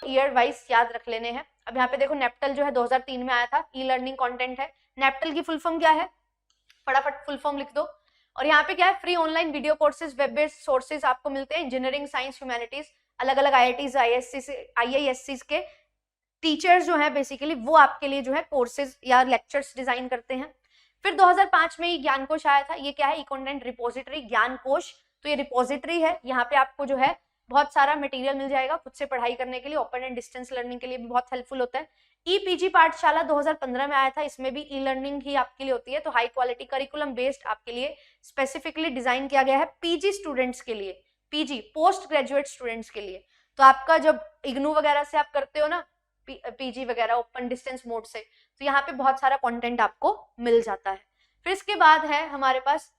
Year wise याद रख लेने हैं। अब यहाँ पे देखो नेप्टल जो है 2003 में आया था, ई लर्निंग कंटेंट है। नेप्टल की फुल फॉर्म क्या है, फटाफट फुल फॉर्म लिख दो। और यहाँ पे क्या है, free online video courses, web based sources आपको मिलते हैं। इंजीनियरिंग, साइंस, ह्यूमैनिटीज, अलग अलग IITs, IISCs के टीचर्स जो है बेसिकली वो आपके लिए जो है कोर्सेज या लेक्चर्स डिजाइन करते हैं। फिर 2005 में ये ज्ञान कोश आया था। ये क्या है, ई कंटेंट रिपोजिटरी, ज्ञान कोश। तो ये रिपोजिटरी है, यहाँ पे आपको जो है बहुत सारा मटेरियल मिल जाएगा खुद से पढ़ाई करने के लिए, ओपन एंड डिस्टेंस लर्निंग के लिए भी बहुत हेल्पफुल होता है। EPG पाठशाला 2015 में आया था, इसमें भी ई लर्निंग ही आपके लिए होती है। तो हाई क्वालिटी करिकुलम बेस्ड आपके लिए स्पेसिफिकली डिजाइन किया गया है PG स्टूडेंट्स के लिए, PG पोस्ट ग्रेजुएट स्टूडेंट्स के लिए। तो आपका जब इग्नू वगैरह से आप करते हो ना PG वगैरह ओपन डिस्टेंस मोड से, तो यहाँ पे बहुत सारा कंटेंट आपको मिल जाता है। फिर इसके बाद है हमारे पास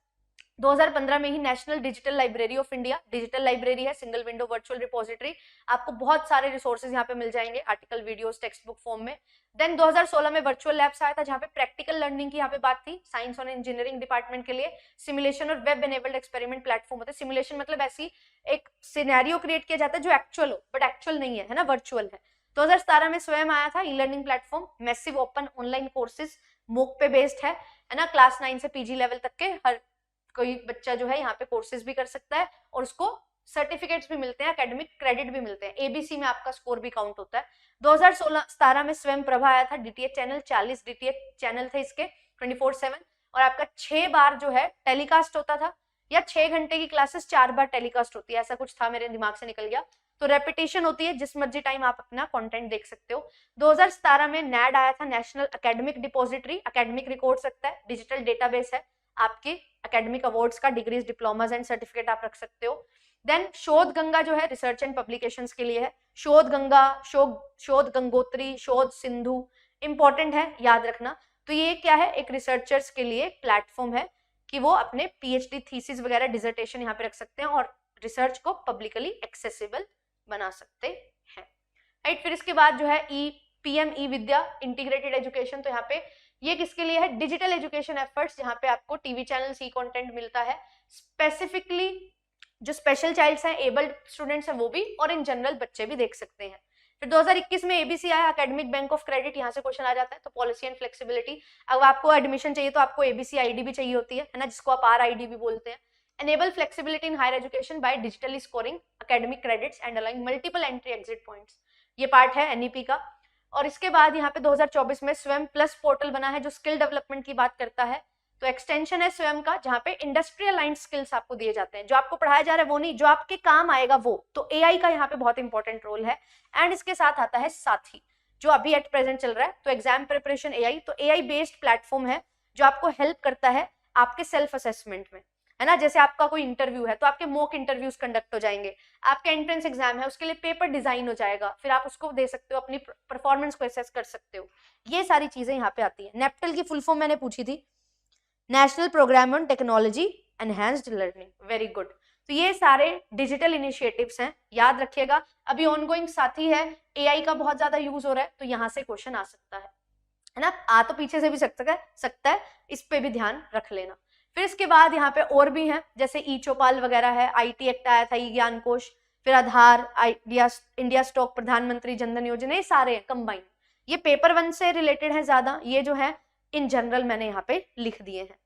2015 में ही national digital library of India, digital library है, सिंगल विंडो वर्चुअल रिपोजिटरी। आपको बहुत सारे रिसोर्सेज यहाँ पे मिल जाएंगे, article, videos, text book form में। देन 2016 में वर्चुअल लैब्स आया था, जहाँ पे प्रैक्टिकल लर्निंग की यहाँ पे बात थी, साइंस और इंजीनियरिंग डिपार्टमेंट के लिए। सिमुलेशन और वेब एनेबल्ड एक्सपेरिमेंट प्लेटफॉर्म होते हैं। सिमुलेशन मतलब ऐसी एक सिनेरियो क्रिएट किया जाता है जो एक्चुअल हो, बट एक्चुअल नहीं है ना, वर्चुअल है। 2017 में स्वयं आया था e learning platform, massive open online courses, मूक पे बेस्ड है ना। क्लास 9 से PG लेवल तक के हर कोई बच्चा जो है यहाँ पे कोर्सेज भी कर सकता है और उसको सर्टिफिकेट्स भी मिलते हैं, एकेडमिक क्रेडिट भी मिलते हैं, ABC में आपका स्कोर भी काउंट होता है। 2016-17 में स्वयं प्रभा आया था, DTH चैनल, 40 DTH चैनल थे इसके 24/7, और आपका 6 बार जो है टेलीकास्ट होता था, या 6 घंटे की क्लासेस 4 बार टेलीकास्ट होती है, ऐसा कुछ था, मेरे दिमाग से निकल गया। तो रेपिटेशन होती है, जिस मर्जी टाइम आप अपना कंटेंट देख सकते हो। 2017 में NAD आया था, national academic depository, academic record सकता है, डिजिटल डेटाबेस है, आपके एकेडमिक अवार्ड्स का, डिग्रीज, डिप्लोमास एंड सर्टिफिकेट आप रख सकते हो। देन शोध गंगा जो है रिसर्च एंड पब्लिकेशंस के लिए है, शोध गंगा, शोध गंगोत्री, शोध सिंधु इंपॉर्टेंट है, याद रखना। तो ये क्या है, एक रिसर्चर्स के लिए प्लेटफॉर्म है कि वो अपने PhD थीसिस वगैरह, डिसर्टेशन यहाँ पे रख सकते हैं और रिसर्च को पब्लिकली एक्सेसिबल बना सकते हैं, राइट। फिर इसके बाद जो है PM ई विद्या, इंटीग्रेटेड एजुकेशन। तो यहाँ पे ये किसके लिए है, डिजिटल एजुकेशन एफर्ट्स, जहाँ पे आपको टीवी चैनल ई कंटेंट मिलता है, स्पेसिफिकली जो स्पेशल चाइल्ड्स हैं, एबल्ड स्टूडेंट्स हैं वो भी, और इन जनरल बच्चे भी देख सकते हैं। फिर 2021 में ABC आया, एकेडमिक बैंक ऑफ क्रेडिट, यहाँ से क्वेश्चन आ जाता है। तो पॉलिसी एंड फ्लेक्सिबिलिटी, अब आपको एडमिशन चाहिए तो आपको ABC ID भी चाहिए होती है ना, जिसको आप RID भी बोलते हैं। enable flexibility in higher education by digitally scoring academic credits and allowing multiple entry exit points, ये पार्ट है NEP का। और इसके बाद यहाँ पे 2024 में स्वयं प्लस पोर्टल बना है जो स्किल डेवलपमेंट की बात करता है। तो एक्सटेंशन है स्वयं का, जहाँ पे इंडस्ट्रियल लाइन स्किल्स आपको दिए जाते हैं, जो आपको पढ़ाया जा रहा है वो नहीं, जो आपके काम आएगा वो। तो AI का यहाँ पे बहुत इंपॉर्टेंट रोल है। एंड इसके साथ आता है साथी, जो अभी एट प्रेजेंट चल रहा है। तो एग्जाम प्रिपरेशन AI, तो AI बेस्ड प्लेटफॉर्म है जो आपको हेल्प करता है आपके सेल्फ असेसमेंट में, है ना। जैसे आपका कोई इंटरव्यू है तो आपके मॉक इंटरव्यूज कंडक्ट हो जाएंगे, आपका एंट्रेंस एग्जाम है उसके लिए पेपर डिजाइन हो जाएगा, फिर आप उसको दे सकते हो, अपनी परफॉर्मेंस को असेस कर सकते हो। ये सारी चीजें यहाँ पे आती है। नेप्टल की फुल फॉर्म मैंने पूछी थी, national programme on technology enhanced learning, very good. तो ये सारे डिजिटल इनिशिएटिव्स हैं, याद रखिएगा। अभी ऑनगोइंग साथी है, AI का बहुत ज्यादा यूज हो रहा है, तो यहाँ से क्वेश्चन आ सकता है ना। आ तो पीछे से भी सकता है, इस पे भी ध्यान रख लेना। फिर इसके बाद यहाँ पे और भी हैं, जैसे चौपाल वगैरह है, IT एक्ट आया था, ज्ञान कोश, फिर आधार, इंडिया स्टॉक, प्रधानमंत्री जनधन योजना, ये सारे हैं कंबाइन। ये पेपर 1 से रिलेटेड है ज्यादा, ये जो है इन जनरल मैंने यहाँ पे लिख दिए हैं,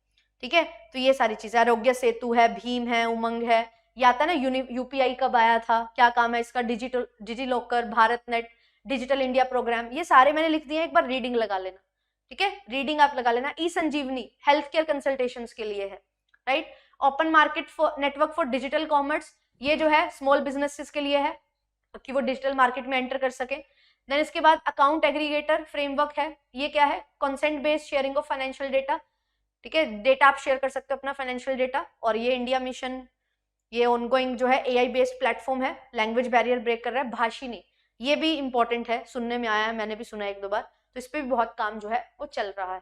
ठीक है। तो ये सारी चीजें, आरोग्य सेतु है, भीम है, उमंग है, ये आता है ना। UPI कब आया था, क्या काम है इसका, DigiLocker, Bharat net, digital India programme, ये सारे मैंने लिख दिए हैं, एक बार रीडिंग लगा लेना, ठीक है, रीडिंग आप लगा लेना। संजीवनी हेल्थ केयर कंसल्टेशंस के लिए है, right. Open market for network for digital commerce, ये जो है स्मॉल बिजनेसेस के लिए है कि वो डिजिटल मार्केट में एंटर कर सके। देन इसके बाद अकाउंट एग्रीगेटर फ्रेमवर्क है, ये क्या है, consent based sharing of financial data, ठीक है, डेटा आप शेयर कर सकते हो अपना फाइनेंशियल डेटा। और ये इंडिया मिशन, ये ऑनगोइंग जो है AI बेस्ड प्लेटफॉर्म है, लैंग्वेज बैरियर ब्रेक कर रहा है। भाषिनी, ये भी इंपॉर्टेंट है, सुनने में आया है, मैंने भी सुना 1-2 बार, तो इस पे भी बहुत काम जो है वो चल रहा है।